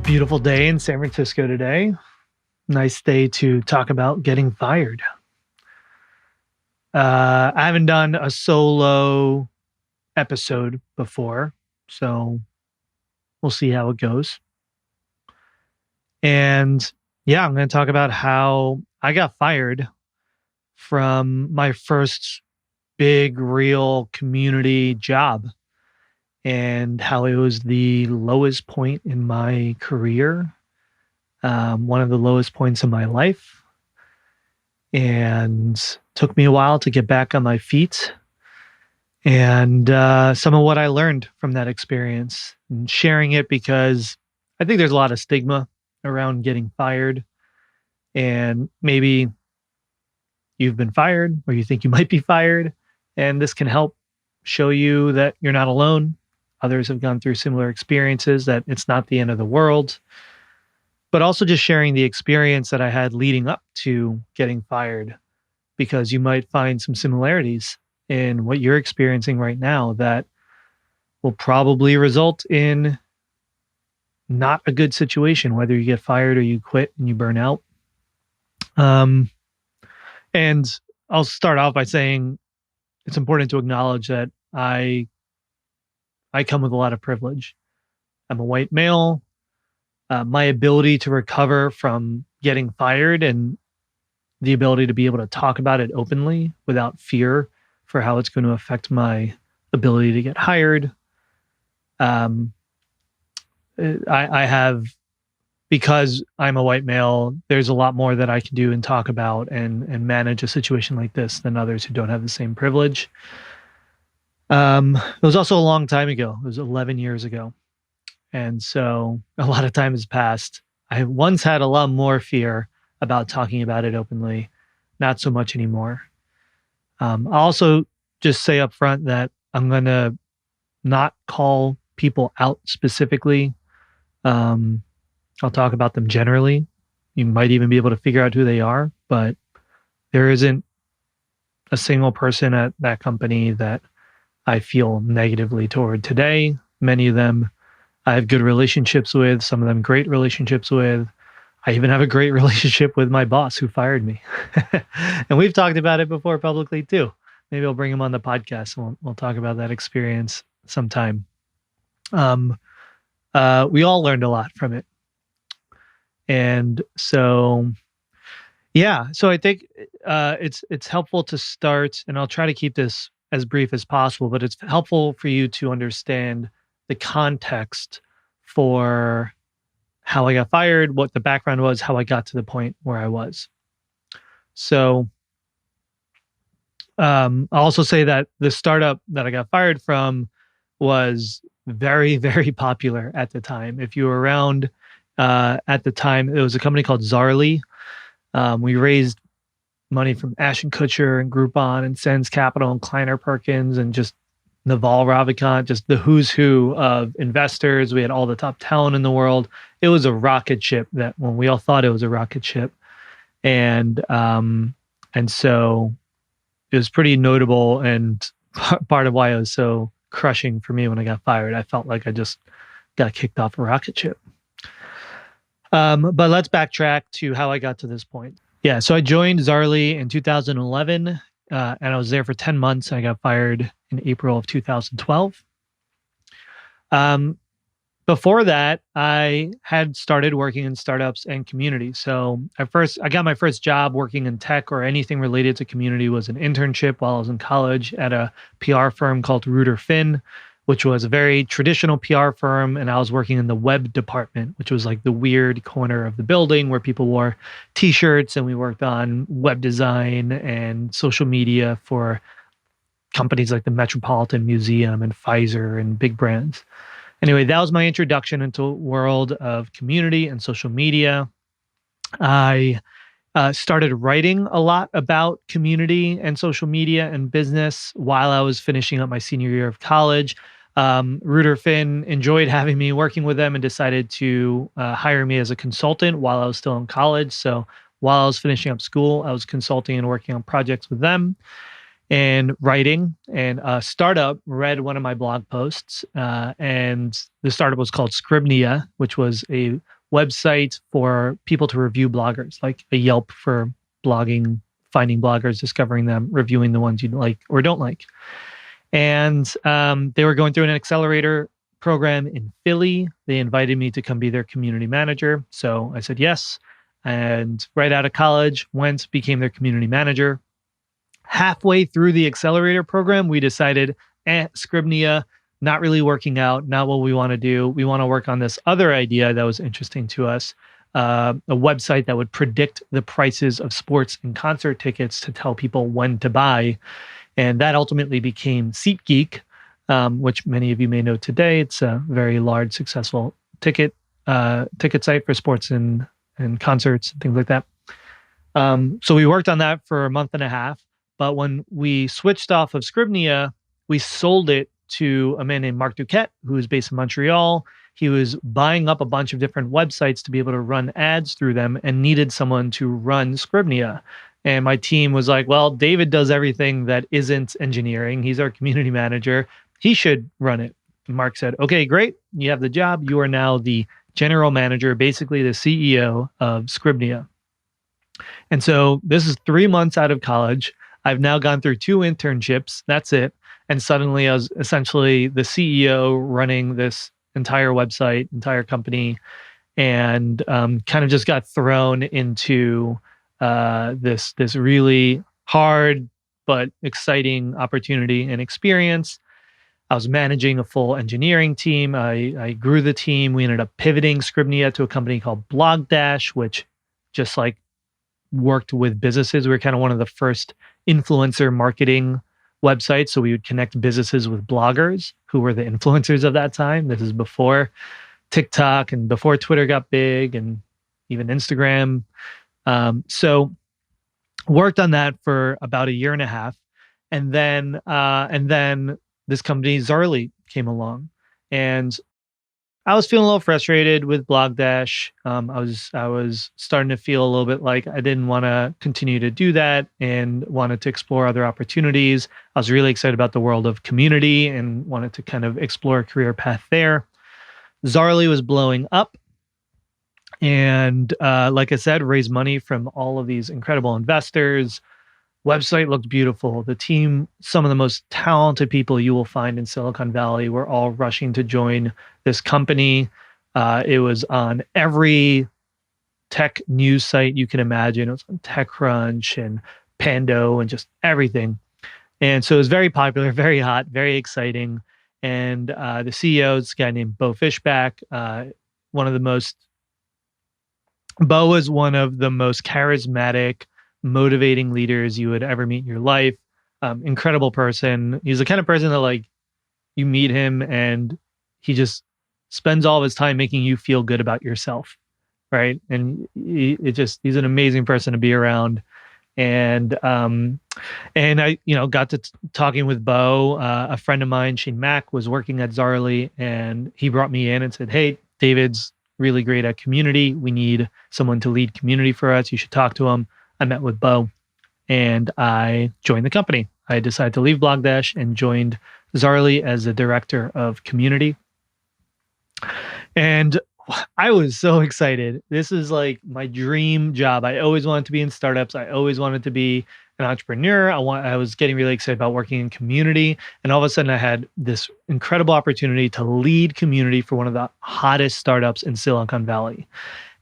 Beautiful day in San Francisco today. Nice day to talk about getting fired. I haven't done a solo episode before, so we'll see how it goes. And yeah, I'm going to talk about how I got fired from my first big, real community job and how it was the lowest point in my career, one of the lowest points in my life, and took me a while to get back on my feet. And some of what I learned from that experience and sharing it because I think there's a lot of stigma around getting fired. And maybe you've been fired or you think you might be fired. And this can help show you that you're not alone. Others have gone through similar experiences, that it's not the end of the world. But also just sharing the experience that I had leading up to getting fired, because you might find some similarities in what you're experiencing right now that will probably result in not a good situation, whether you get fired or you quit and you burn out. And I'll start off by saying it's important to acknowledge that I come with a lot of privilege. I'm a white male. My ability to recover from getting fired and the ability to be able to talk about it openly without fear for how it's going to affect my ability to get hired. I have, because I'm a white male, there's a lot more that I can do and talk about and manage a situation like this than others who don't have the same privilege. It was also a long time ago. It was 11 years ago. And so a lot of time has passed. I once had a lot more fear about talking about it openly, not so much anymore. I'll also just say up front that I'm going to not call people out specifically. I'll talk about them generally. You might even be able to figure out who they are, but there isn't a single person at that company that I feel negatively toward today. Many of them I have good relationships with, some of them great relationships with. I even have a great relationship with my boss who fired me. And we've talked about it before publicly too. Maybe I'll bring him on the podcast and we'll talk about that experience sometime. We all learned a lot from it. And so, yeah, so I think it's helpful to start, and I'll try to keep this as brief as possible, but it's helpful for you to understand the context for how I got fired, what the background was, how I got to the point where I was. So I'll also say that the startup that I got fired from was very, very popular at the time. If you were around at the time, it was a company called Zaarly. We raised money from Ashton Kutcher and Groupon and Sens Capital and Kleiner Perkins and just Naval Ravikant, just the who's who of investors. We had all the top talent in the world. It was a rocket ship that when we all thought it was a rocket ship. And so it was pretty notable, and part of why it was so crushing for me when I got fired. I felt like I just got kicked off a rocket ship. But let's backtrack to how I got to this point. Yeah, so I joined Zaarly in 2011, and I was there for 10 months. I got fired in April of 2012. Before that, I had started working in startups and community. So I got my first job working in tech or anything related to community was an internship while I was in college at a PR firm called Reuter Finn, which was a very traditional PR firm. And I was working in the web department, which was like the weird corner of the building where people wore t-shirts, and we worked on web design and social media for companies like the Metropolitan Museum and Pfizer and big brands. Anyway, that was my introduction into a world of community and social media. I started writing a lot about community and social media and business while I was finishing up my senior year of college. Reuter Finn enjoyed having me working with them and decided to hire me as a consultant while I was still in college. So while I was finishing up school, I was consulting and working on projects with them and writing. And a startup read one of my blog posts, and the startup was called Scribnia, which was a website for people to review bloggers, like a Yelp for blogging, finding bloggers, discovering them, reviewing the ones you like or don't like. And they were going through an accelerator program in Philly. They invited me to come be their community manager. So I said yes. And right out of college, became their community manager. Halfway through the accelerator program, we decided, Scribnia, not really working out, not what we want to do. We want to work on this other idea that was interesting to us, a website that would predict the prices of sports and concert tickets to tell people when to buy. And that ultimately became SeatGeek, which many of you may know today. It's a very large, successful ticket site for sports and concerts and things like that. So we worked on that for a month and a half. But when we switched off of Scribnia, we sold it to a man named Mark Duquette, who is based in Montreal. He was buying up a bunch of different websites to be able to run ads through them and needed someone to run Scribnia. And my team was like, well, David does everything that isn't engineering. He's our community manager. He should run it. And Mark said, okay, great. You have the job. You are now the general manager, basically the CEO of Scribnia. And so this is 3 months out of college. I've now gone through 2 internships. That's it. And suddenly I was essentially the CEO running this entire website, entire company, and kind of just got thrown into this really hard but exciting opportunity and experience. I was managing a full engineering team. I grew the team. We ended up pivoting Scribnia to a company called Blogdash, which just like worked with businesses. We were kind of one of the first influencer marketing websites. So we would connect businesses with bloggers who were the influencers of that time. This is before TikTok and before Twitter got big and even Instagram. So worked on that for about 1.5 years. And then this company, Zaarly, came along. And I was feeling a little frustrated with Blogdash. I was starting to feel a little bit like I didn't want to continue to do that and wanted to explore other opportunities. I was really excited about the world of community and wanted to kind of explore a career path there. Zaarly was blowing up. And like I said, raised money from all of these incredible investors. Website looked beautiful. The team, some of the most talented people you will find in Silicon Valley, were all rushing to join this company. It was on every tech news site you can imagine. It was on TechCrunch and Pando and just everything. And so it was very popular, very hot, very exciting. And the CEO is a guy named Bo Fishback, Bo was one of the most charismatic, motivating leaders you would ever meet in your life. Incredible person. He's the kind of person that like you meet him and he just spends all of his time making you feel good about yourself, right? And he's an amazing person to be around. And I got to talking with Bo. A friend of mine, Shane Mack, was working at Zaarly, and he brought me in and said, "Hey, David's really great at community. We need someone to lead community for us. You should talk to him." I met with Bo and I joined the company. I decided to leave Blogdash and joined Zaarly as the director of community. And I was so excited. This is like my dream job. I always wanted to be in startups. I always wanted to be an entrepreneur. I was getting really excited about working in community. And all of a sudden I had this incredible opportunity to lead community for one of the hottest startups in Silicon Valley.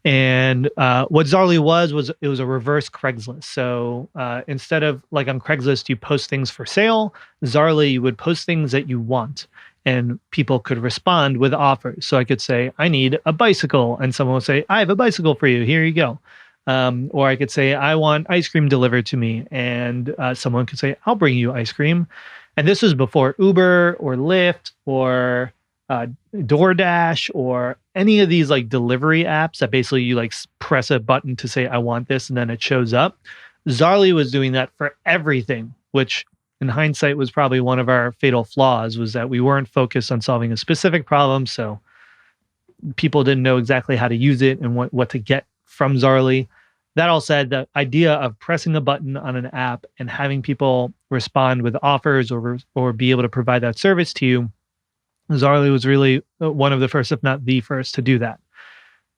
And what Zaarly was it was a reverse Craigslist. So instead of like on Craigslist, you post things for sale, Zaarly, you would post things that you want and people could respond with offers. So I could say, I need a bicycle. And someone would say, I have a bicycle for you. Here you go. Or I could say, I want ice cream delivered to me. And someone could say, I'll bring you ice cream. And this was before Uber or Lyft or DoorDash or any of these like delivery apps that basically you like press a button to say, I want this, and then it shows up. Zaarly was doing that for everything, which in hindsight was probably one of our fatal flaws, was that we weren't focused on solving a specific problem. So people didn't know exactly how to use it and what to get from Zaarly. That all said, the idea of pressing a button on an app and having people respond with offers or be able to provide that service to you, Zaarly was really one of the first, if not the first, to do that.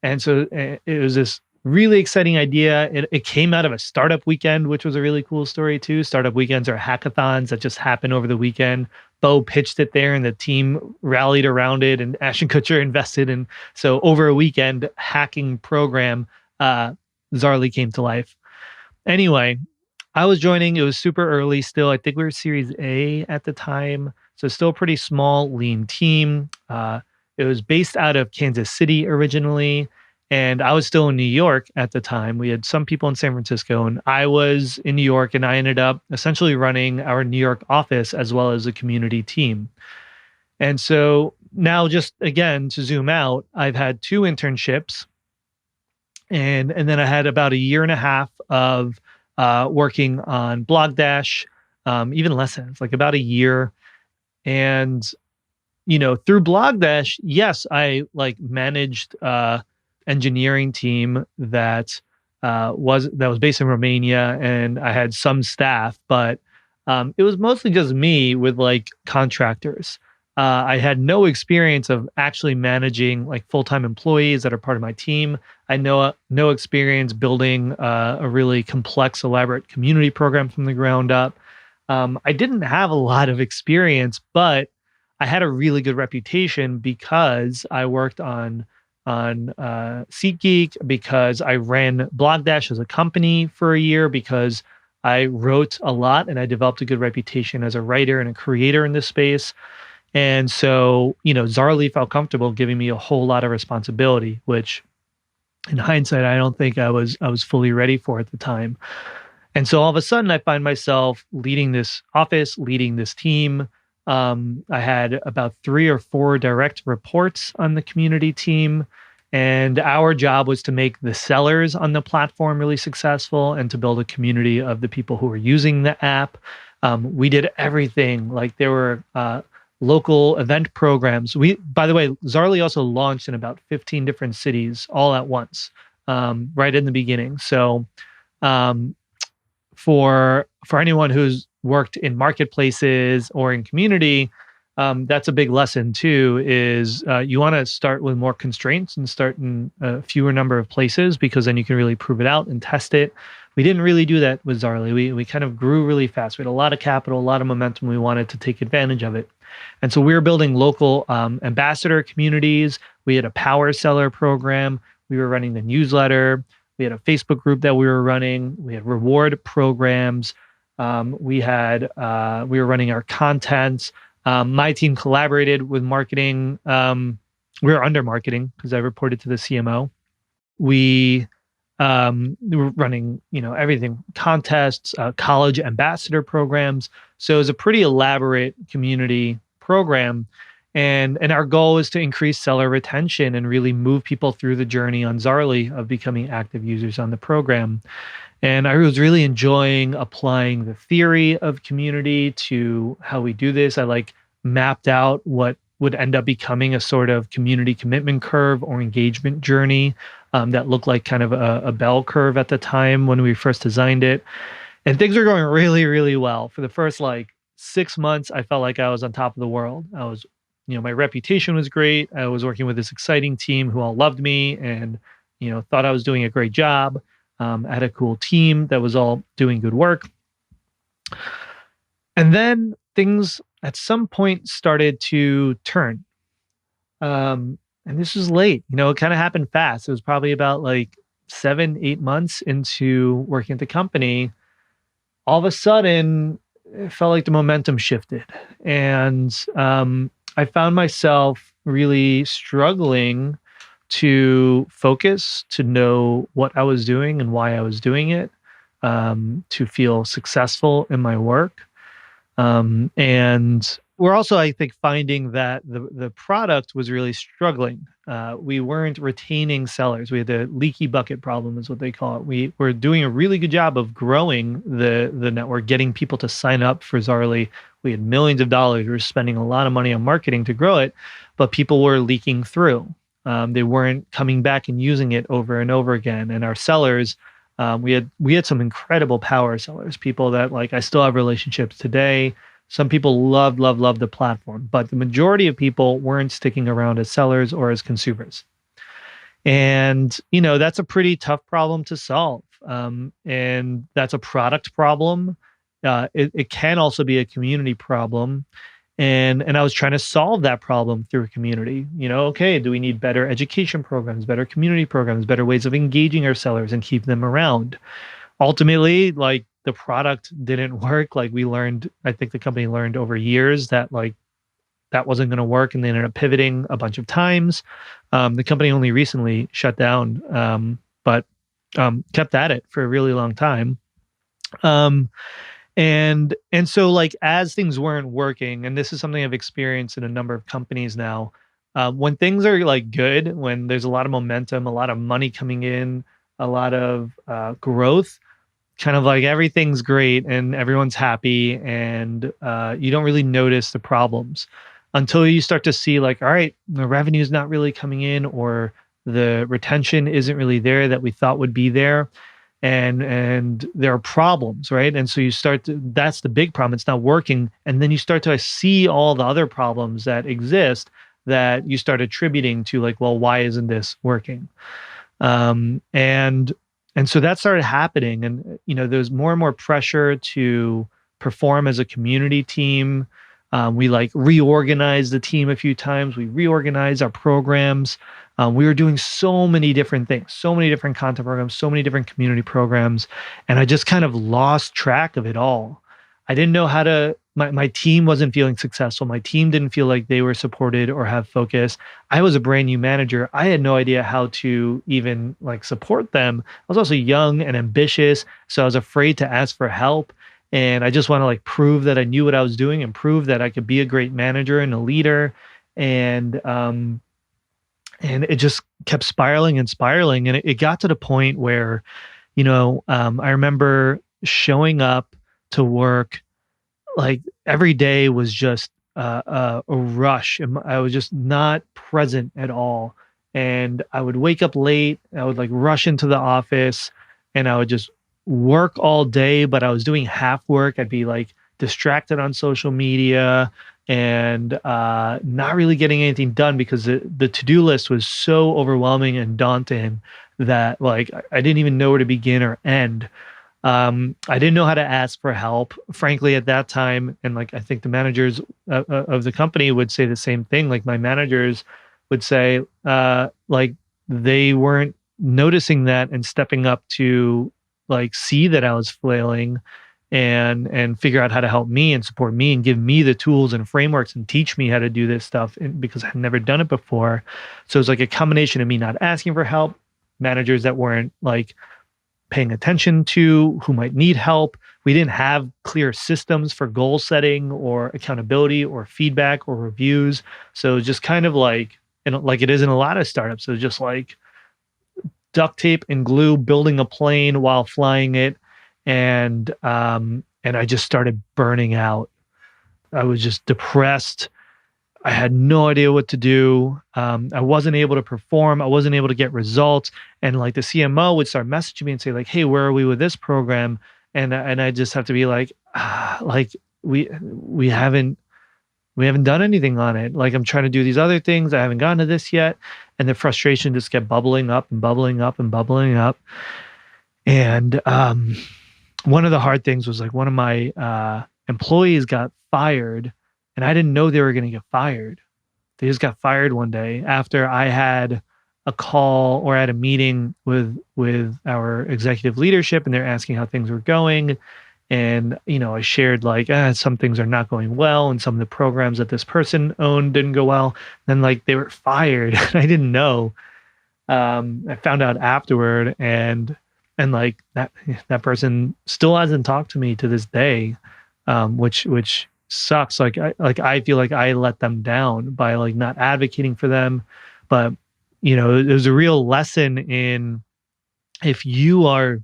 And so it was this really exciting idea. It came out of a startup weekend, which was a really cool story too. Startup weekends are hackathons that just happen over the weekend. Bo pitched it there and the team rallied around it, and Ashton Kutcher invested. And so over a weekend hacking program, Zaarly came to life. Anyway, I was joining. It was super early still. I think we were Series A at the time. So still a pretty small, lean team. It was based out of Kansas City originally. And I was still in New York at the time. We had some people in San Francisco, and I was in New York, and I ended up essentially running our New York office as well as a community team. And so now, just again, to zoom out, I've had 2 internships, and then I had about a year and a half of working on Blog Dash, even less than, it's like about a year. And, through Blog Dash, yes, I like managed engineering team that was based in Romania, and I had some staff, but it was mostly just me with like contractors. I had no experience of actually managing like full-time employees that are part of my team. I know no experience building a really complex, elaborate community program from the ground up. I didn't have a lot of experience, but I had a really good reputation because I worked on SeatGeek, because I ran Blog Dash as a company for a year, because I wrote a lot and I developed a good reputation as a writer and a creator in this space. And so, Zaarly felt comfortable giving me a whole lot of responsibility, which in hindsight, I don't think I was fully ready for at the time. And so all of a sudden I find myself leading this office, leading this team. I had about 3 or 4 direct reports on the community team. And our job was to make the sellers on the platform really successful and to build a community of the people who were using the app. We did everything. Like there were local event programs. By the way, Zaarly also launched in about 15 different cities all at once, right in the beginning. So for anyone who's worked in marketplaces or in community, that's a big lesson too, is you want to start with more constraints and start in a fewer number of places, because then you can really prove it out and test it. We didn't really do that with Zaarly. We kind of grew really fast. We had a lot of capital, a lot of momentum. We wanted to take advantage of it. And so we were building local ambassador communities. We had a power seller program. We were running the newsletter. We had a Facebook group that we were running. We had reward programs. We were running our content. My team collaborated with marketing. We were under marketing because I reported to the CMO. We were running, everything, contests, college ambassador programs. So it was a pretty elaborate community program. And our goal is to increase seller retention and really move people through the journey on Zaarly of becoming active users on the program. And I was really enjoying applying the theory of community to how we do this. I mapped out what would end up becoming a sort of community commitment curve or engagement journey that looked like kind of a bell curve at the time when we first designed it. And things were going really, really well. For the first 6 months, I felt like I was on top of the world. I was, my reputation was great. I was working with this exciting team who all loved me and, thought I was doing a great job. I had a cool team that was all doing good work. And then things at some point started to turn. And this was late, it kind of happened fast. It was probably about 7-8 months into working at the company. All of a sudden, it felt like the momentum shifted. And I found myself really struggling to focus, to know what I was doing and why I was doing it, to feel successful in my work. And we're also, I think, finding that the product was really struggling. We weren't retaining sellers. We had the leaky bucket problem is what they call it. We were doing a really good job of growing the network, getting people to sign up for Zaarly. We had millions of dollars. We were spending a lot of money on marketing to grow it, but people were leaking through. They weren't coming back and using it over and over again. And our sellers, we had some incredible power sellers, people that I still have relationships today. Some people loved the platform, but the majority of people weren't sticking around as sellers or as consumers. And, you know, that's a pretty tough problem to solve. And that's a product problem. It can also be a community problem. And I was trying to solve that problem through a community. You know, okay, do we need better education programs, better community programs, better ways of engaging our sellers and keep them around? Ultimately, like the product didn't work. Like we learned, I think the company learned over years that like that wasn't going to work, and they ended up pivoting a bunch of times. The company only recently shut down, but kept at it for a really long time. Um, and so like as things weren't working, and this is something I've experienced in a number of companies now, when things are like good, when there's a lot of momentum, a lot of money coming in, a lot of growth, kind of like everything's great and everyone's happy, and you don't really notice the problems until you start to see like, all right, the revenue is not really coming in, or the retention isn't really there that we thought would be there, and there are problems, right? And so you start to, that's the big problem, it's not working, and then you start to see all the other problems that exist that you start attributing to like, well, why isn't this working? And so that started happening, and you know, there's more and more pressure to perform as a community team. We like reorganized the team a few times. We reorganized our programs. We were doing so many different things, so many different content programs, so many different community programs, and I just kind of lost track of it all. I didn't know how to. My team wasn't feeling successful. My team didn't feel like they were supported or have focus. I was a brand new manager. I had no idea how to even like support them. I was also young and ambitious, so I was afraid to ask for help. And I just want to like prove that I knew what I was doing and prove that I could be a great manager and a leader. And it just kept spiraling and spiraling. And it got to the point where, you know, I remember showing up to work like every day was just a rush. And I was just not present at all. And I would wake up late. I would like rush into the office, and I would just work all day, but I was doing half work. I'd be like distracted on social media and not really getting anything done because the to-do list was so overwhelming and daunting that like I didn't even know where to begin or end. I didn't know how to ask for help, frankly, at that time. And like, I think the managers of the company would say the same thing. Like my managers would say, like they weren't noticing that and stepping up to like see that I was flailing and figure out how to help me and support me and give me the tools and frameworks and teach me how to do this stuff, because I had never done it before. So it's like a combination of me not asking for help, managers that weren't like paying attention to who might need help. We didn't have clear systems for goal setting or accountability or feedback or reviews. So it's just kind of like, and like it is in a lot of startups, so just like duct tape and glue, building a plane while flying it. And I just started burning out. I was just depressed. I had no idea what to do. I wasn't able to perform. I wasn't able to get results. And like the CMO would start messaging me and say like, "Hey, where are we with this program?" And I just have to be like, like we haven't done anything on it. Like I'm trying to do these other things. I haven't gotten to this yet. And the frustration just kept bubbling up and bubbling up and bubbling up. And one of the hard things was like one of my employees got fired. And I didn't know they were going to get fired. They just got fired one day after I had a call or at a meeting with our executive leadership, and they're asking how things were going. And, you know, I shared like, some things are not going well, and some of the programs that this person owned didn't go well. Then like they were fired. I didn't know. I found out afterward, and like that person still hasn't talked to me to this day, which sucks. Like I feel like I let them down by like not advocating for them. But you know, there's a real lesson in, if you are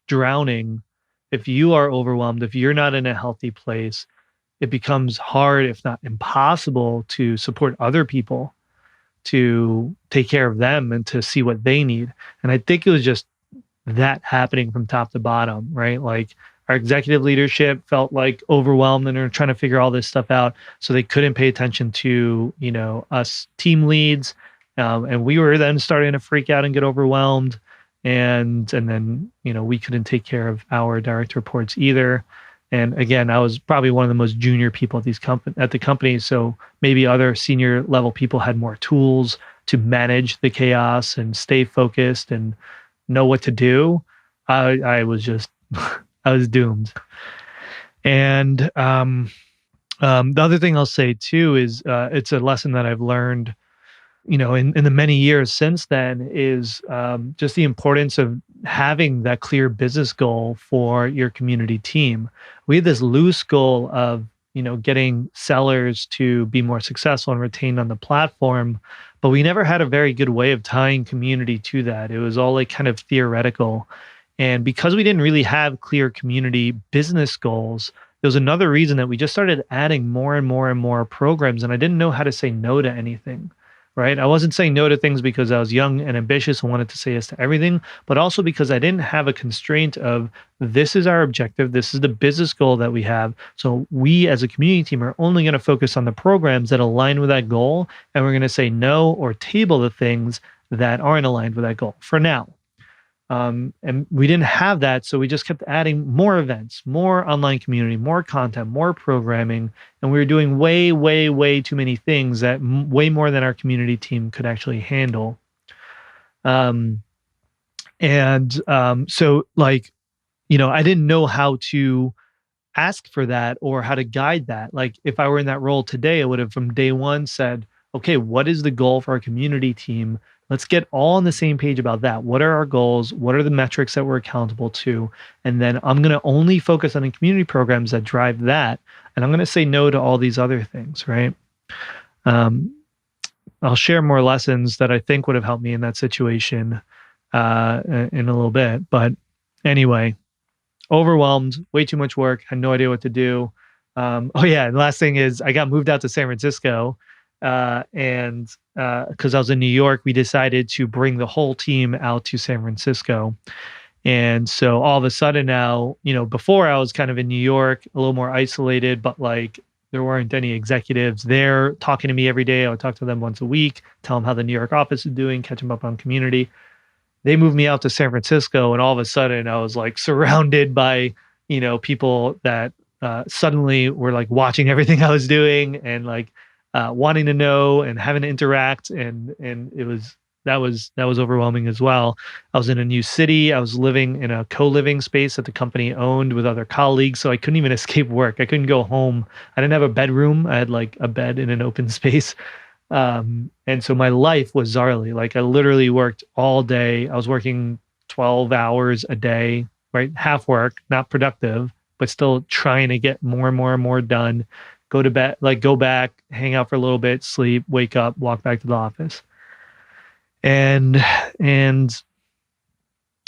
drowning, if you are overwhelmed, if you're not in a healthy place, it becomes hard, if not impossible, to support other people, to take care of them and to see what they need. And I think it was just that happening from top to bottom, right? Like our executive leadership felt like overwhelmed and they're trying to figure all this stuff out. So they couldn't pay attention to, you know, us team leads. And we were then starting to freak out and get overwhelmed. And then, we couldn't take care of our direct reports either. And again, I was probably one of the most junior people at the company. So maybe other senior level people had more tools to manage the chaos and stay focused and know what to do. I was just, I was doomed. And the other thing I'll say too is it's a lesson that I've learned, in the many years since then, is just the importance of having that clear business goal for your community team. We had this loose goal of, getting sellers to be more successful and retained on the platform, but we never had a very good way of tying community to that. It was all like kind of theoretical. And because we didn't really have clear community business goals, there was another reason that we just started adding more and more and more programs, and I didn't know how to say no to anything. Right? I wasn't saying no to things because I was young and ambitious and wanted to say yes to everything, but also because I didn't have a constraint of this is our objective, this is the business goal that we have. So we as a community team are only going to focus on the programs that align with that goal, and we're going to say no or table the things that aren't aligned with that goal for now. And we didn't have that, so we just kept adding more events, more online community, more content, more programming, and we were doing way, way, way too many things that way more than our community team could actually handle. So like, I didn't know how to ask for that or how to guide that. Like if I were in that role today, I would have from day one said, okay, what is the goal for our community team? Let's get all on the same page about that. What are our goals? What are the metrics that we're accountable to? And then I'm going to only focus on the community programs that drive that. And I'm going to say no to all these other things, right? I'll share more lessons that I think would have helped me in that situation in a little bit. But anyway, overwhelmed, way too much work, had no idea what to do. And the last thing is I got moved out to San Francisco. And because I was in New York, we decided to bring the whole team out to San Francisco. And so all of a sudden now, before I was kind of in New York, a little more isolated, but like there weren't any executives there talking to me every day. I would talk to them once a week, tell them how the New York office is doing, catch them up on community. They moved me out to San Francisco, and all of a sudden I was like surrounded by, people that suddenly were like watching everything I was doing and like wanting to know and having to interact, and that was overwhelming as well. I was in a new city. I was living in a co-living space that the company owned with other colleagues, so I couldn't even escape work. I couldn't go home. I didn't have a bedroom. I had like a bed in an open space, and so my life was Zaarly. Like I literally worked all day. I was working 12 hours a day, right? Half work, not productive, but still trying to get more and more and more done. Go to bed, like go back, hang out for a little bit, sleep, wake up, walk back to the office. And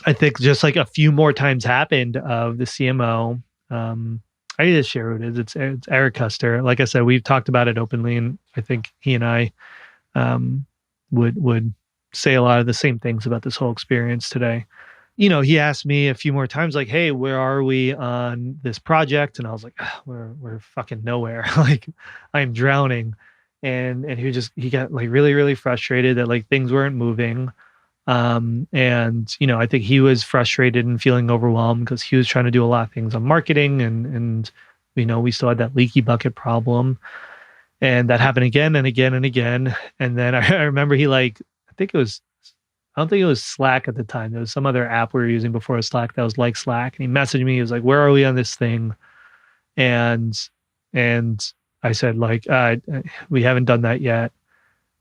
I think just like a few more times happened of the CMO. I need to share who it is. It's Eric Custer. Like I said, we've talked about it openly, and I think he and I would say a lot of the same things about this whole experience today. He asked me a few more times, like, "Hey, where are we on this project?" And I was like, "We're fucking nowhere. Like, I'm drowning." And he got like really, really frustrated that like things weren't moving. And I think he was frustrated and feeling overwhelmed because he was trying to do a lot of things on marketing, and we still had that leaky bucket problem, and that happened again and again and again. And then I remember I don't think it was Slack at the time. There was some other app we were using before Slack that was like Slack. And he messaged me. He was like, "Where are we on this thing?" And I said, like, "We haven't done that yet."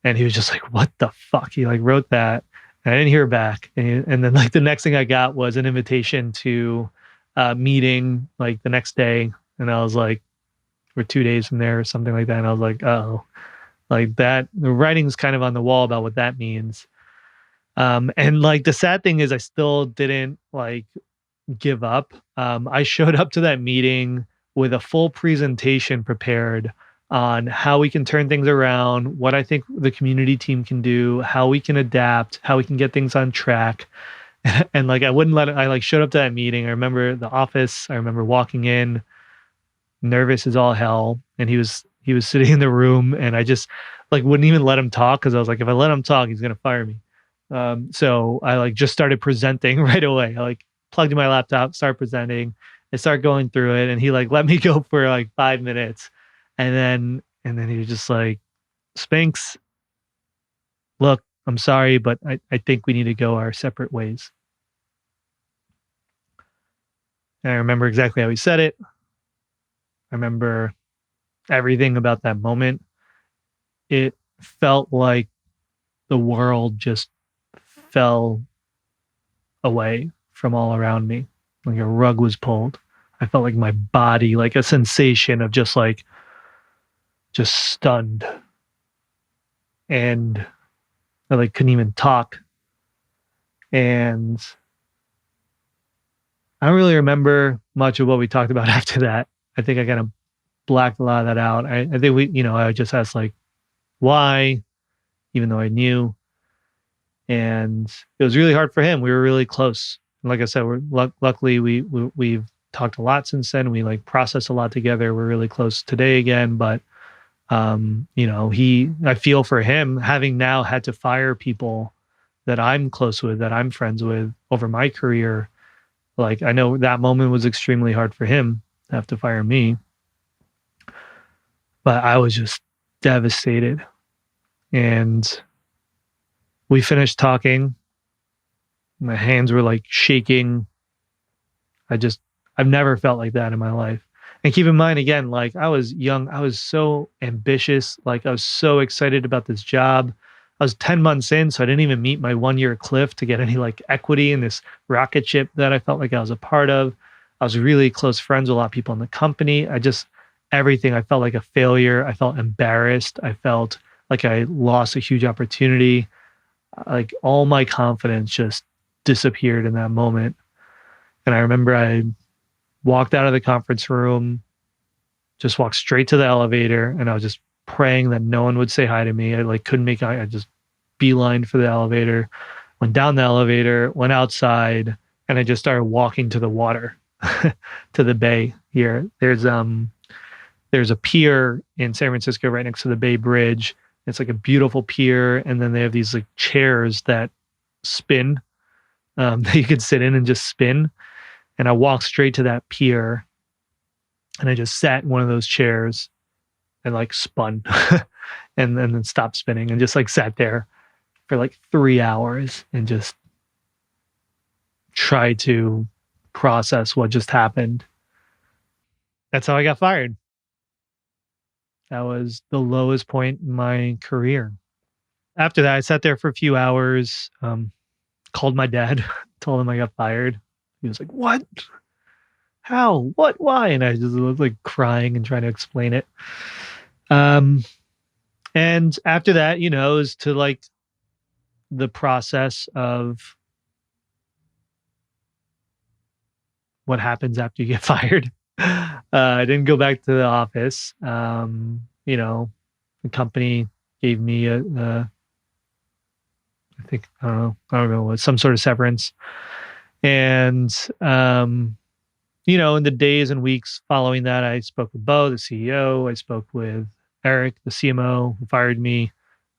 And he was just like, "What the fuck?" He like wrote that, and I didn't hear back. And then like the next thing I got was an invitation to a meeting like the next day. And I was like, we're 2 days from there or something like that. And I was like, oh, like that. The writing's kind of on the wall about what that means. And like the sad thing is I still didn't like give up. I showed up to that meeting with a full presentation prepared on how we can turn things around, what I think the community team can do, how we can adapt, how we can get things on track. And like I wouldn't let it, I like showed up to that meeting. I remember the office, I remember walking in, nervous as all hell. And he he was sitting in the room, and I just like wouldn't even let him talk because I was like, if I let him talk, he's gonna fire me. So I like just started presenting right away. I like plugged in my laptop, started presenting, and started going through it, and he like let me go for like 5 minutes, and then he was just like, Spinks, look, I'm sorry, but I think we need to go our separate ways. And I remember exactly how he said it. I remember everything about that moment. It felt like the world just fell away from all around me. Like a rug was pulled. I felt like my body, like a sensation of just stunned. And I like couldn't even talk. And I don't really remember much of what we talked about after that. I think I kind of blacked a lot of that out. I think I just asked like, why, even though I knew. And it was really hard for him. We were really close. And like I said, luckily we've talked a lot since then. We like processed a lot together. We're really close today again. But I feel for him having now had to fire people that I'm close with, that I'm friends with over my career. Like I know that moment was extremely hard for him to have to fire me. But I was just devastated. And we finished talking. My hands were like shaking. I've never felt like that in my life. And keep in mind, again, like I was young, I was so ambitious. Like I was so excited about this job. I was 10 months in, so I didn't even meet my 1-year cliff to get any like equity in this rocket ship that I felt like I was a part of. I was really close friends with a lot of people in the company. Everything, I felt like a failure. I felt embarrassed. I felt like I lost a huge opportunity. Like all my confidence just disappeared in that moment. And I remember I walked out of the conference room, just walked straight to the elevator, and I was just praying that no one would say hi to me. I like couldn't make eye. I just beelined for the elevator, went down the elevator, went outside, and I just started walking to the water, to the bay here. There's a pier in San Francisco right next to the Bay Bridge. It's like a beautiful pier, and then they have these like chairs that spin, that you could sit in and just spin. And I walked straight to that pier, and I just sat in one of those chairs and like spun, and then stopped spinning and just like sat there for like 3 hours and just tried to process what just happened. That's how I got fired. That was the lowest point in my career. After that, I sat there for a few hours, called my dad, told him I got fired. He was like, "What? How? What? Why?" And I just was like crying and trying to explain it. And after that, it was to like the process of what happens after you get fired. I didn't go back to the office. The company gave me I don't know, some sort of severance. And, in the days and weeks following that, I spoke with Bo, the CEO. I spoke with Eric, the CMO, who fired me.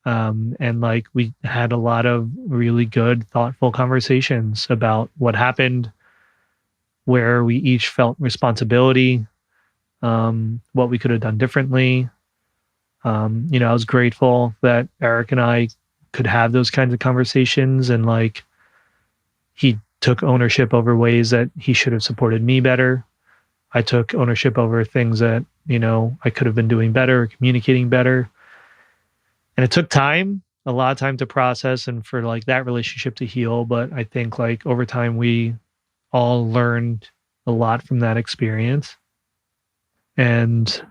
And like we had a lot of really good, thoughtful conversations about what happened, where we each felt responsibility, what we could have done differently. I was grateful that Eric and I could have those kinds of conversations, and like he took ownership over ways that he should have supported me better. I took ownership over things that, I could have been doing better, communicating better. And it took time, a lot of time to process and for like that relationship to heal. But I think like over time, we all learned a lot from that experience. And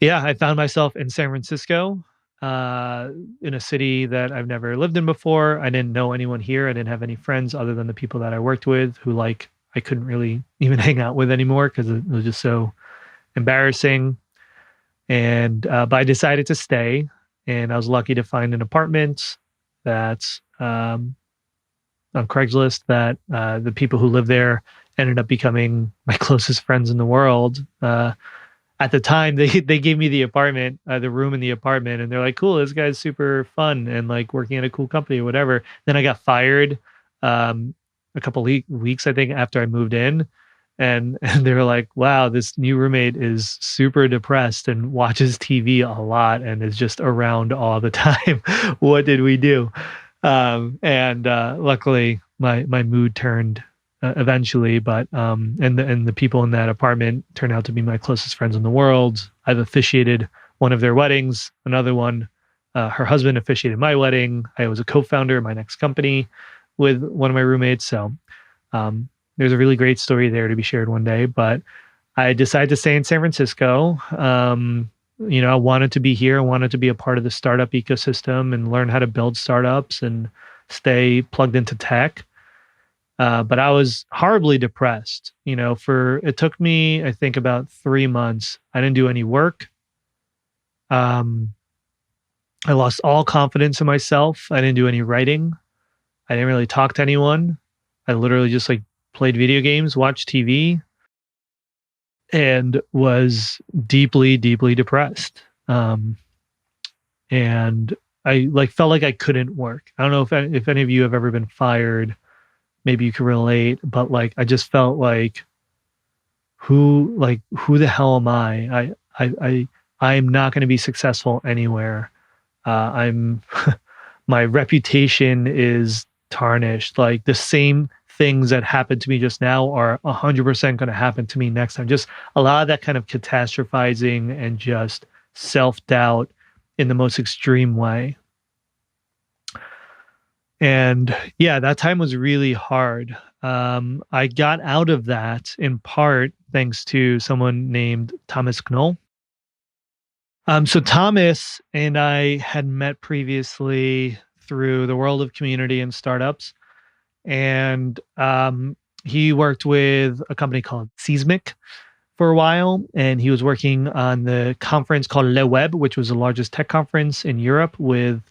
yeah, I found myself in San Francisco, in a city that I've never lived in before. I didn't know anyone here. I didn't have any friends other than the people that I worked with, who like I couldn't really even hang out with anymore because it was just so embarrassing. And but I decided to stay, and I was lucky to find an apartment that's on Craigslist that the people who live there ended up becoming my closest friends in the world. at the time they gave me the apartment, the room in the apartment, and they're like, cool, this guy's super fun and like working at a cool company or whatever. Then I got fired um, a couple weeks, I think, after I moved in. And they were like, wow, this new roommate is super depressed and watches TV a lot and is just around all the time. What did we do? And luckily my mood turned eventually, but and the people in that apartment turned out to be my closest friends in the world. I've officiated one of their weddings, another one, her husband officiated my wedding. I was a co-founder of my next company with one of my roommates. So there's a really great story there to be shared one day, but I decided to stay in San Francisco. I wanted to be here. I wanted to be a part of the startup ecosystem and learn how to build startups and stay plugged into tech. But I was horribly depressed. It took me, I think, about 3 months. I didn't do any work. I lost all confidence in myself. I didn't do any writing. I didn't really talk to anyone. I literally just like played video games, watched TV, and was deeply, deeply depressed. And I like felt like I couldn't work. I don't know if any of you have ever been fired. Maybe you can relate, but like I just felt like who the hell am I? I'm not going to be successful anywhere. I'm my reputation is tarnished. Like the same things that happened to me just now are 100% going to happen to me next time. Just a lot of that kind of catastrophizing and just self-doubt in the most extreme way. And yeah, that time was really hard. I got out of that in part thanks to someone named Thomas Knoll. So Thomas and I had met previously through the world of community and startups. And he worked with a company called Seismic for a while. And he was working on the conference called Le Web, which was the largest tech conference in Europe with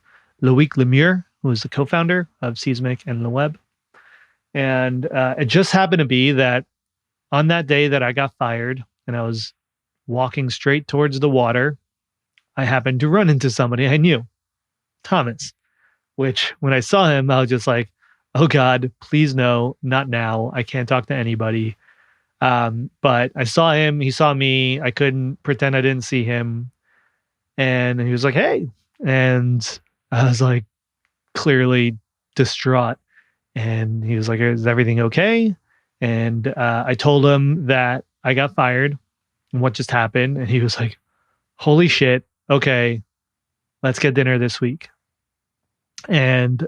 Loïc Lemure, who was the co-founder of Seismic and Le Web. And it just happened to be that on that day that I got fired and I was walking straight towards the water, I happened to run into somebody I knew, Thomas, which when I saw him, I was just like, oh God, please no, not now. I can't talk to anybody. But I saw him, he saw me. I couldn't pretend I didn't see him. And he was like, hey. And I was like, clearly distraught. And he was like, is everything okay? And I told him that I got fired and what just happened. And he was like, holy shit. Okay, let's get dinner this week. And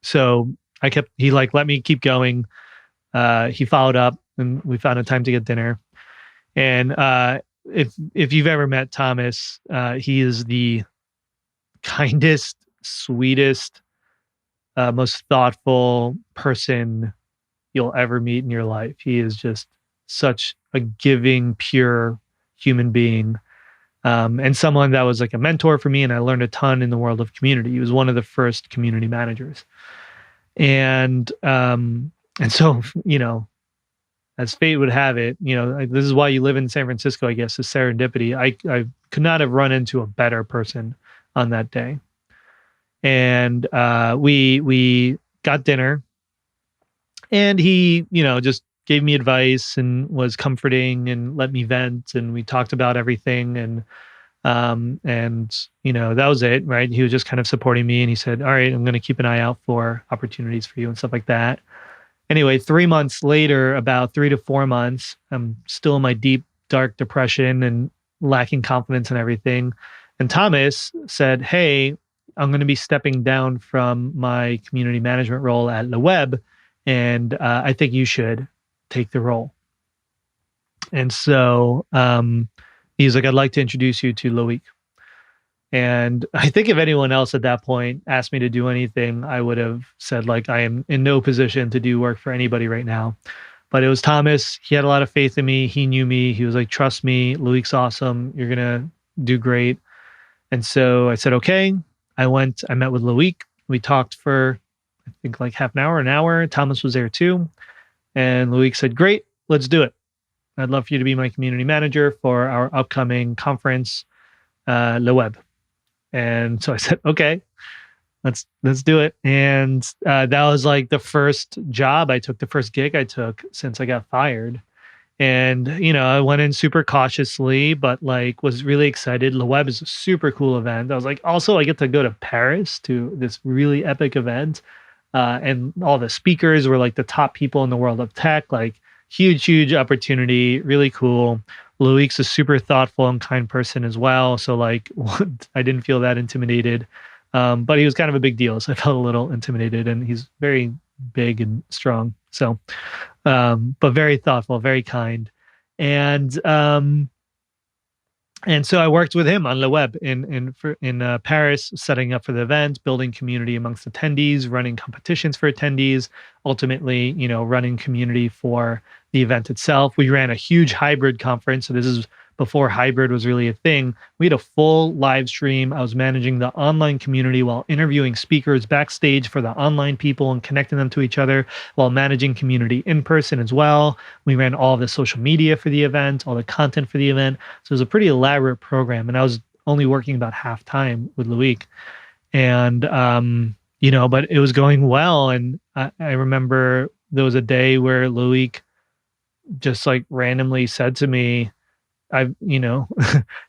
so he like let me keep going. He followed up and we found a time to get dinner. And if you've ever met Thomas, he is the kindest, sweetest, most thoughtful person you'll ever meet in your life. He is just such a giving, pure human being. And someone that was like a mentor for me, and I learned a ton in the world of community. He was one of the first community managers. And so, as fate would have it, this is why you live in San Francisco, I guess, is serendipity. I could not have run into a better person on that day. And we got dinner, and he, just gave me advice and was comforting and let me vent, and we talked about everything. And that was it, right? He was just kind of supporting me, and he said, all right, I'm going to keep an eye out for opportunities for you and stuff like that. Anyway, 3 months later, about 3 to 4 months, I'm still in my deep, dark depression and lacking confidence and everything. And Thomas said, hey, I'm going to be stepping down from my community management role at Le Web, and I think you should take the role. And so he's like, I'd like to introduce you to Loïc. And I think if anyone else at that point asked me to do anything, I would have said, like, I am in no position to do work for anybody right now. But it was Thomas. He had a lot of faith in me. He knew me. He was like, trust me, Loïc's awesome. You're going to do great. And so I said, okay. I met with Loïc. We talked for, I think, like half an hour. Thomas was there too. And Loïc said, great, let's do it. I'd love for you to be my community manager for our upcoming conference, Le Web. And so I said, okay, let's do it. And that was like the first job I took, the first gig I took since I got fired. And I went in super cautiously, but like was really excited. Le Web is a super cool event. I was like, also I get to go to Paris to this really epic event, and all the speakers were like the top people in the world of tech. Like huge opportunity, really cool. Loic's a super thoughtful and kind person as well, so like I didn't feel that intimidated. But he was kind of a big deal, so I felt a little intimidated, and he's very big and strong. So, but very thoughtful, very kind. And and so I worked with him on Le Web in Paris, setting up for the event, building community amongst attendees, running competitions for attendees, ultimately, running community for the event itself. We ran a huge hybrid conference. So this is before hybrid was really a thing. We had a full live stream. I was managing the online community while interviewing speakers backstage for the online people and connecting them to each other, while managing community in person as well. We ran all of the social media for the event, all the content for the event. So it was a pretty elaborate program. And I was only working about half time with Loic. And, but it was going well. And I remember there was a day where Loic just like randomly said to me,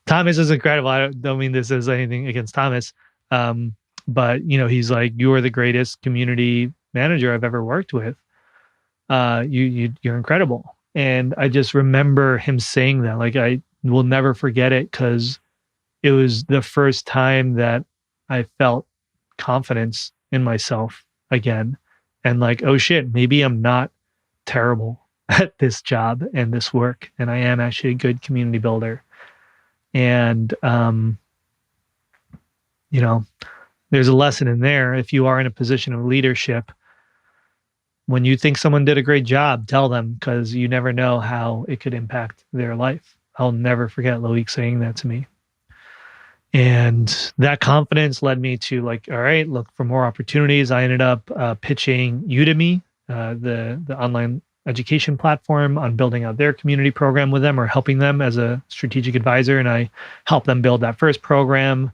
Thomas is incredible. I don't mean this as anything against Thomas. But he's like, you are the greatest community manager I've ever worked with. You're incredible. And I just remember him saying that, like, I will never forget it, because it was the first time that I felt confidence in myself again. And like, oh shit, maybe I'm not terrible at this job and this work, and I am actually a good community builder. And there's a lesson in there. If you are in a position of leadership, when you think someone did a great job, tell them, because you never know how it could impact their life. I'll never forget Loic saying that to me. And that confidence led me to like, all right, look for more opportunities. I ended up pitching Udemy, the online education platform, on building out their community program with them, or helping them as a strategic advisor. And I helped them build that first program.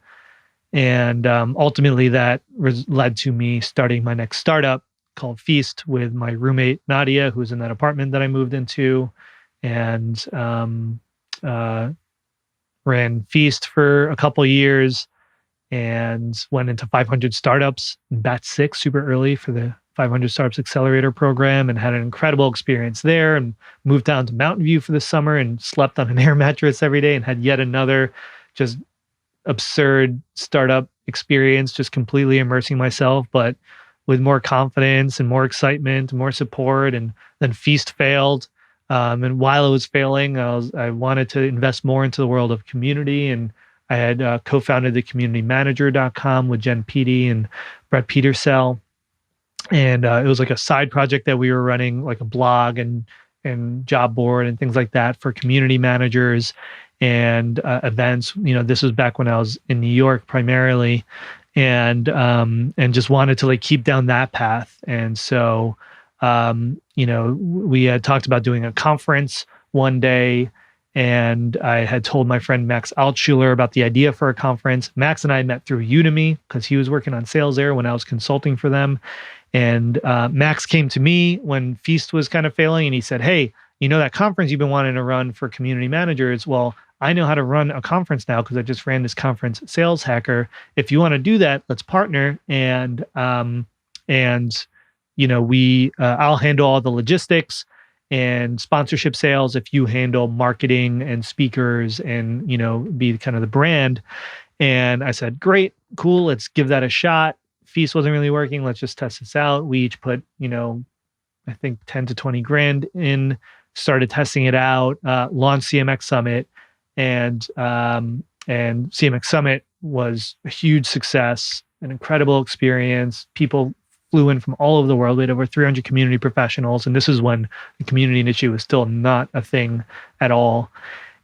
And ultimately that led to me starting my next startup called Feast with my roommate, Nadia, who's in that apartment that I moved into, and ran Feast for a couple of years and went into 500 startups in batch 6 super early for the 500 Startups Accelerator program, and had an incredible experience there, and moved down to Mountain View for the summer and slept on an air mattress every day, and had yet another just absurd startup experience, just completely immersing myself, but with more confidence and more excitement and more support. And then Feast failed. And while it was failing, I wanted to invest more into the world of community. And I had co-founded the communitymanager.com with Jen Peety and Brett Petersell. And it was like a side project that we were running, like a blog and job board and things like that for community managers and events. This was back when I was in New York primarily, and just wanted to like keep down that path. And so, we had talked about doing a conference one day, and I had told my friend Max Altschuler about the idea for a conference. Max and I met through Udemy because he was working on sales there when I was consulting for them. And Max came to me when Feast was kind of failing, and he said, hey, that conference you've been wanting to run for community managers? Well, I know how to run a conference now because I just ran this conference, Sales Hacker. If you want to do that, let's partner. And I'll handle all the logistics and sponsorship sales if you handle marketing and speakers and, be kind of the brand. And I said, great, cool, let's give that a shot. Feast wasn't really working. Let's just test this out. We each put, I think 10 to 20 grand in, started testing it out, launched CMX Summit, and CMX Summit was a huge success, an incredible experience. People flew in from all over the world. We had over 300 community professionals. And this is when the community initiative was still not a thing at all.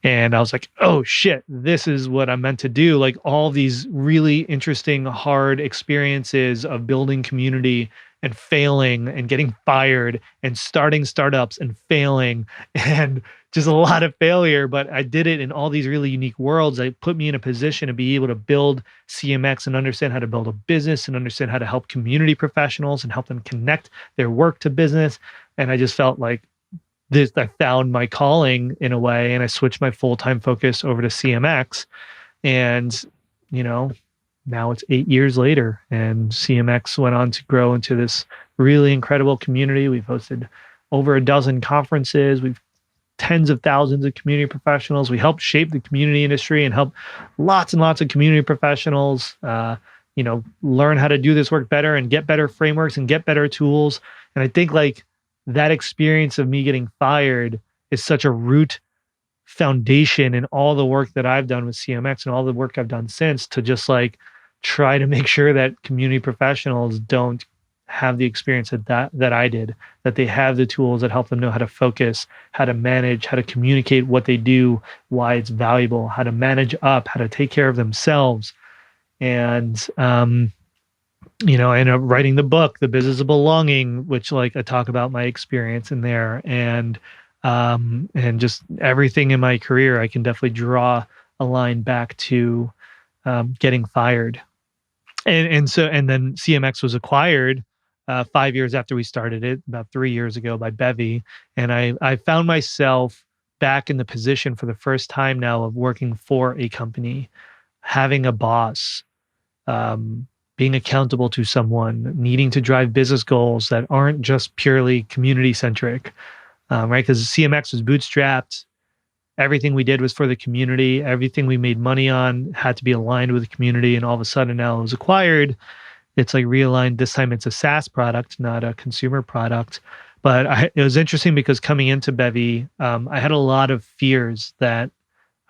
And I was like, oh shit, this is what I'm meant to do. Like all these really interesting, hard experiences of building community and failing and getting fired and starting startups and failing and just a lot of failure, but I did it in all these really unique worlds. It put me in a position to be able to build CMX and understand how to build a business and understand how to help community professionals and help them connect their work to business. And I just felt like this, I found my calling in a way, and I switched my full-time focus over to CMX. And, you know, now it's 8 years later, and CMX went on to grow into this really incredible community. We've hosted over a dozen conferences. We've tens of thousands of community professionals. We help shape the community industry and help lots and lots of community professionals, learn how to do this work better and get better frameworks and get better tools. And I think like that experience of me getting fired is such a root foundation in all the work that I've done with CMX and all the work I've done since, to just like try to make sure that community professionals don't have the experience that I did, that they have the tools that help them know how to focus, how to manage, how to communicate what they do, why it's valuable, how to manage up, how to take care of themselves. And, I ended up writing the book, The Business of Belonging, which like I talk about my experience in there, and just everything in my career. I can definitely draw a line back to getting fired. And then CMX was acquired 5 years after we started it, about 3 years ago, by Bevy. And I found myself back in the position for the first time now of working for a company, having a boss, being accountable to someone, needing to drive business goals that aren't just purely community centric, right? Because CMX was bootstrapped. Everything we did was for the community. Everything we made money on had to be aligned with the community. And all of a sudden now it was acquired. It's like realigned. This time it's a SaaS product, not a consumer product. But it was interesting because coming into Bevy, I had a lot of fears that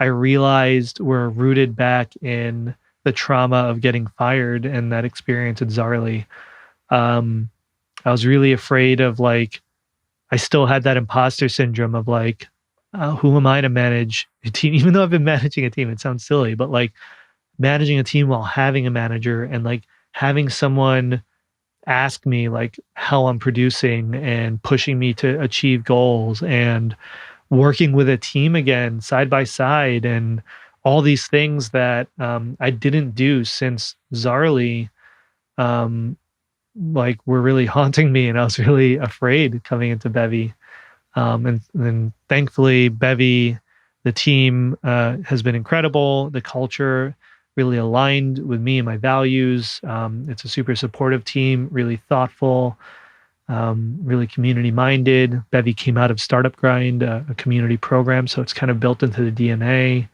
I realized were rooted back in the trauma of getting fired and that experience at Zaarly. I was really afraid of like, I still had that imposter syndrome of like, who am I to manage a team? Even though I've been managing a team, it sounds silly, but like managing a team while having a manager and like having someone ask me like how I'm producing and pushing me to achieve goals and working with a team again, side by side, and all these things that I didn't do since Zaarly, like were really haunting me, and I was really afraid coming into Bevy. And then thankfully, Bevy, the team has been incredible. The culture really aligned with me and my values. It's a super supportive team, really thoughtful, really community minded. Bevy came out of Startup Grind, a community program, so it's kind of built into the DNA.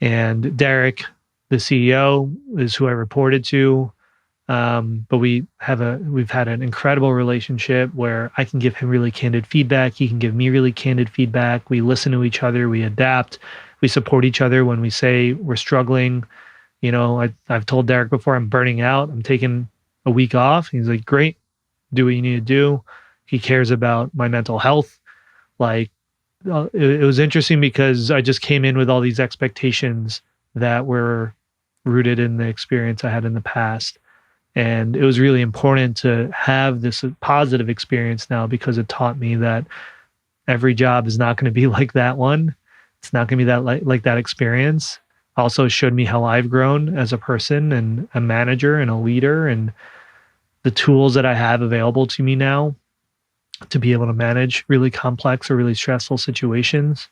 And Derek, the CEO, is who I reported to. But we've had an incredible relationship where I can give him really candid feedback. He can give me really candid feedback. We listen to each other. We adapt. We support each other when we say we're struggling. I've told Derek before, I'm burning out. I'm taking a week off. He's like, great, do what you need to do. He cares about my mental health. Like, it was interesting because I just came in with all these expectations that were rooted in the experience I had in the past. And it was really important to have this positive experience now because it taught me that every job is not going to be like that one. It's not going to be that like that experience. Also showed me how I've grown as a person and a manager and a leader, and the tools that I have available to me now to be able to manage really complex or really stressful situations.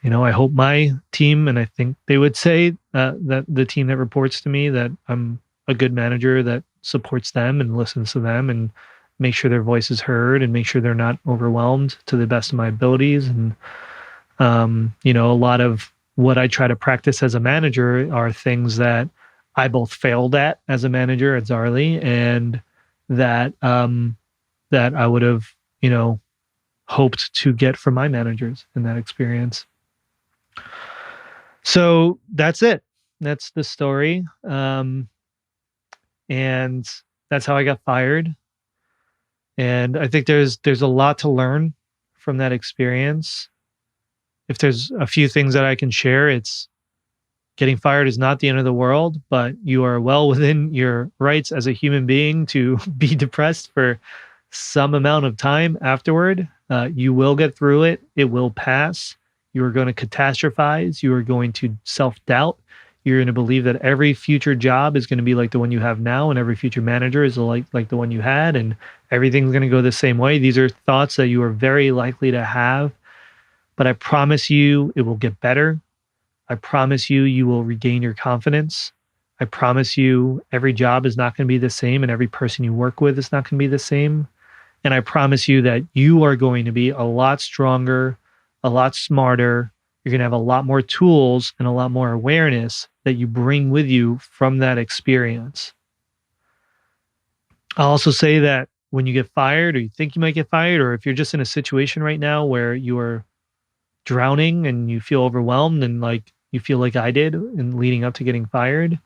I hope my team, and I think they would say that the team that reports to me, that I'm a good manager that supports them and listens to them and make sure their voice is heard and make sure they're not overwhelmed to the best of my abilities. And, a lot of what I try to practice as a manager are things that I both failed at as a manager at Zaarly and that I would have, hoped to get from my managers in that experience. So that's it. That's the story. And that's how I got fired. And I think there's a lot to learn from that experience. If there's a few things that I can share, it's getting fired is not the end of the world, but you are well within your rights as a human being to be depressed for some amount of time afterward. You will get through it. It will pass. You are going to catastrophize. You are going to self-doubt. You're going to believe that every future job is going to be like the one you have now, and every future manager is like the one you had, and everything's going to go the same way. These are thoughts that you are very likely to have, but I promise you it will get better. I promise you, you will regain your confidence. I promise you every job is not going to be the same, and every person you work with is not going to be the same. And I promise you that you are going to be a lot stronger, a lot smarter. You're going to have a lot more tools and a lot more awareness that you bring with you from that experience. I'll also say that when you get fired, or you think you might get fired, or if you're just in a situation right now where you are drowning and you feel overwhelmed, and like you feel like I did in leading up to getting fired,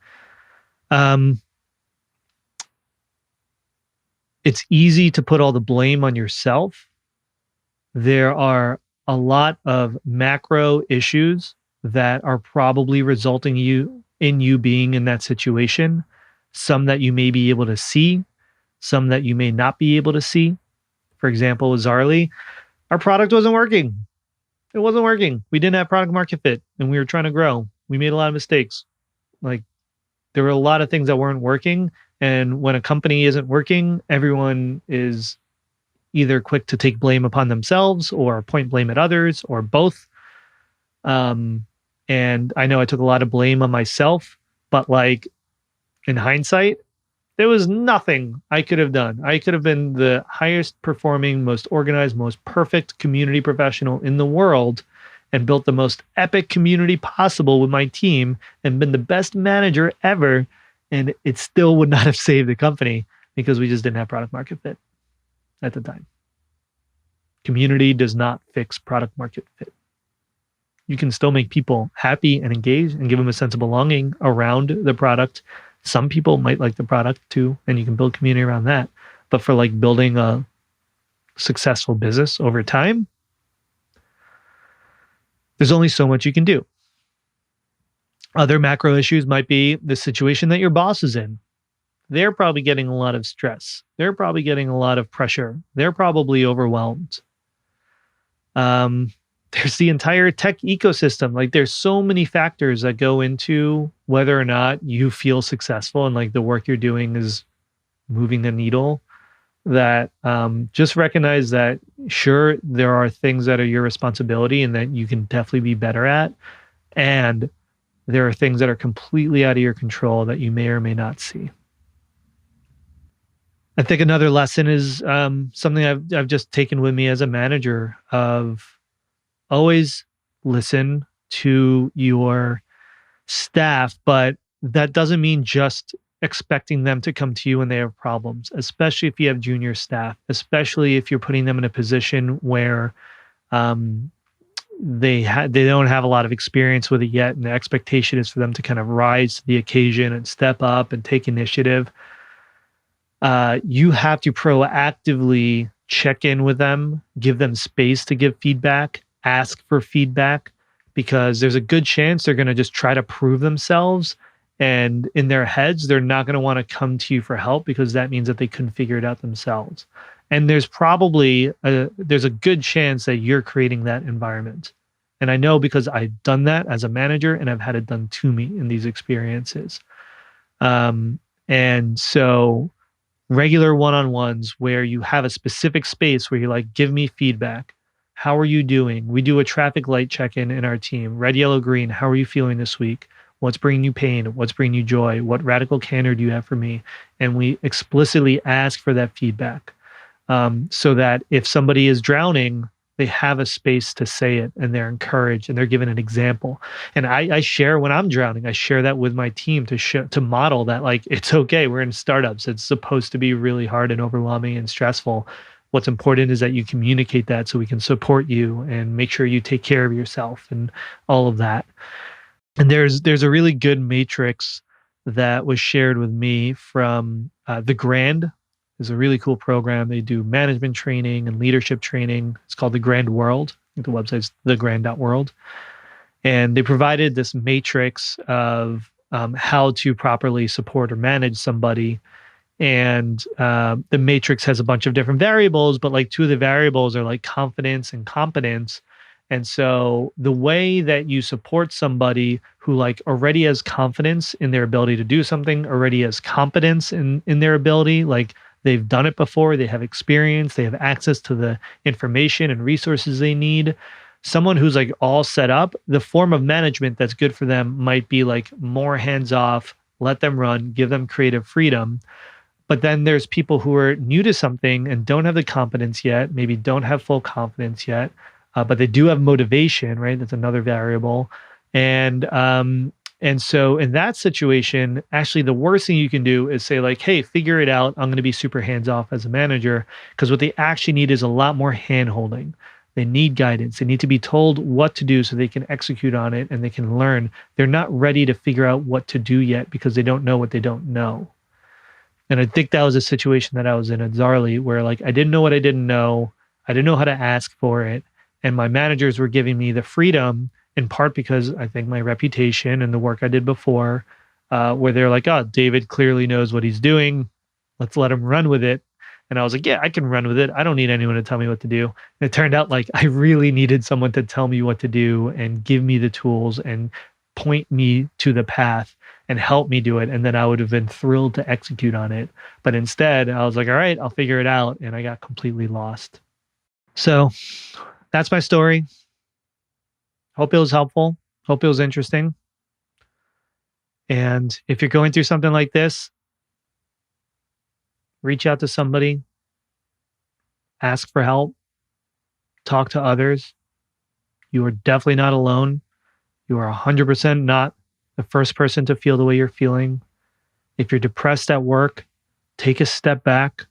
it's easy to put all the blame on yourself. There are a lot of macro issues that are probably resulting in you being in that situation. Some that you may be able to see, some that you may not be able to see. For example, with Zaarly, our product wasn't working. It wasn't working. We didn't have product market fit, and we were trying to grow. We made a lot of mistakes. Like, there were a lot of things that weren't working. And when a company isn't working, everyone is either quick to take blame upon themselves or point blame at others, or both. And I know I took a lot of blame on myself, but like in hindsight, there was nothing I could have done. I could have been the highest performing, most organized, most perfect community professional in the world, and built the most epic community possible with my team, and been the best manager ever. And it still would not have saved the company, because we just didn't have product market fit at the time. Community does not fix product market fit. You can still make people happy and engaged and give them a sense of belonging around the product. Some people might like the product too, and you can build community around that. But for like building a successful business over time, there's only so much you can do. Other macro issues might be the situation that your boss is in. They're probably getting a lot of stress. They're probably getting a lot of pressure. They're probably overwhelmed. There's the entire tech ecosystem. Like, there's so many factors that go into whether or not you feel successful and like the work you're doing is moving the needle, that just recognize that, sure, there are things that are your responsibility and that you can definitely be better at. And there are things that are completely out of your control that you may or may not see. I think another lesson is something I've just taken with me as a manager, of always listen to your staff, but that doesn't mean just expecting them to come to you when they have problems, especially if you have junior staff, especially if you're putting them in a position where they don't have a lot of experience with it yet, and the expectation is for them to kind of rise to the occasion and step up and take initiative. You have to proactively check in with them, give them space to give feedback, ask for feedback, because there's a good chance they're going to just try to prove themselves. And in their heads, they're not going to want to come to you for help, because that means that they couldn't figure it out themselves. And there's probably there's a good chance that you're creating that environment. And I know, because I've done that as a manager, and I've had it done to me in these experiences. And so regular one-on-ones where you have a specific space where you're like, give me feedback. How are you doing? We do a traffic light check-in in our team. Red, yellow, green. How are you feeling this week? What's bringing you pain? What's bringing you joy? What radical candor do you have for me? And we explicitly ask for that feedback, so that if somebody is drowning, they have a space to say it, and they're encouraged, and they're given an example. And I share when I'm drowning. I share that with my team to model that, like, it's okay. We're in startups. It's supposed to be really hard and overwhelming and stressful. What's important is that you communicate that so we can support you and make sure you take care of yourself and all of that. And there's a really good matrix that was shared with me from The Grand. Is a really cool program. They do management training and leadership training. It's called The Grand World. I think the website's thegrand.world. And they provided this matrix of how to properly support or manage somebody. And the matrix has a bunch of different variables, but like two of the variables are like confidence and competence. And so the way that you support somebody who like already has confidence in their ability to do something, already has competence in their ability, like they've done it before, they have experience, they have access to the information and resources they need. Someone who's like all set up, the form of management that's good for them might be like more hands off, let them run, give them creative freedom. But then there's people who are new to something and don't have the competence yet, maybe don't have full confidence yet, but they do have motivation, right? That's another variable. And so in that situation, actually the worst thing you can do is say like, hey, figure it out. I'm going to be super hands off as a manager, because what they actually need is a lot more hand holding. They need guidance. They need to be told what to do so they can execute on it and they can learn. They're not ready to figure out what to do yet because they don't know what they don't know. And I think that was a situation that I was in at Zaarly, where like I didn't know what I didn't know. I didn't know how to ask for it. And my managers were giving me the freedom, in part because I think my reputation and the work I did before, where they're like, oh, David clearly knows what he's doing. Let's let him run with it. And I was like, yeah, I can run with it. I don't need anyone to tell me what to do. And it turned out like I really needed someone to tell me what to do and give me the tools and point me to the path and help me do it. And then I would have been thrilled to execute on it. But instead, I was like, all right, I'll figure it out. And I got completely lost. So that's my story. Hope it was helpful. Hope it was interesting. And if you're going through something like this, reach out to somebody, ask for help, talk to others. You are definitely not alone. You are 100% not the first person to feel the way you're feeling. If you're depressed at work, take a step back,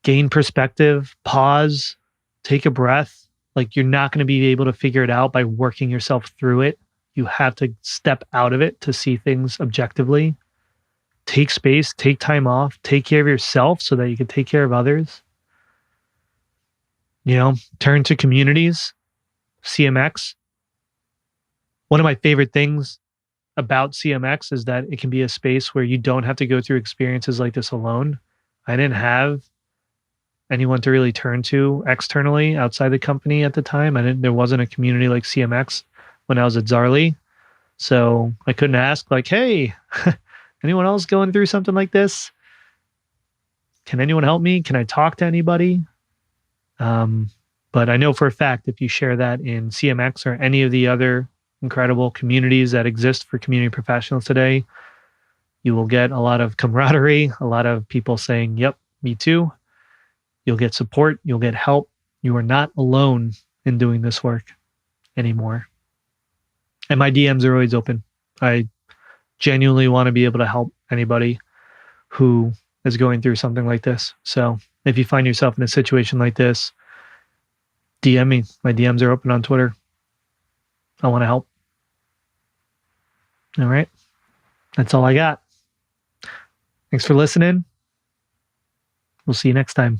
gain perspective, pause, take a breath. Like you're not going to be able to figure it out by working yourself through it. You have to step out of it to see things objectively. Take space, take time off, take care of yourself so that you can take care of others. You know, turn to communities, CMX. One of my favorite things about CMX is that it can be a space where you don't have to go through experiences like this alone. I didn't have anyone to really turn to externally outside the company at the time. There wasn't a community like CMX when I was at Zaarly. So I couldn't ask like, hey, anyone else going through something like this? Can anyone help me? Can I talk to anybody? But I know for a fact, if you share that in CMX or any of the other incredible communities that exist for community professionals today, you will get a lot of camaraderie, a lot of people saying, yep, me too. You'll get support, you'll get help. You are not alone in doing this work anymore. And my DMs are always open. I genuinely want to be able to help anybody who is going through something like this. So if you find yourself in a situation like this, DM me. My DMs are open on Twitter. I want to help. All right. That's all I got. Thanks for listening. We'll see you next time.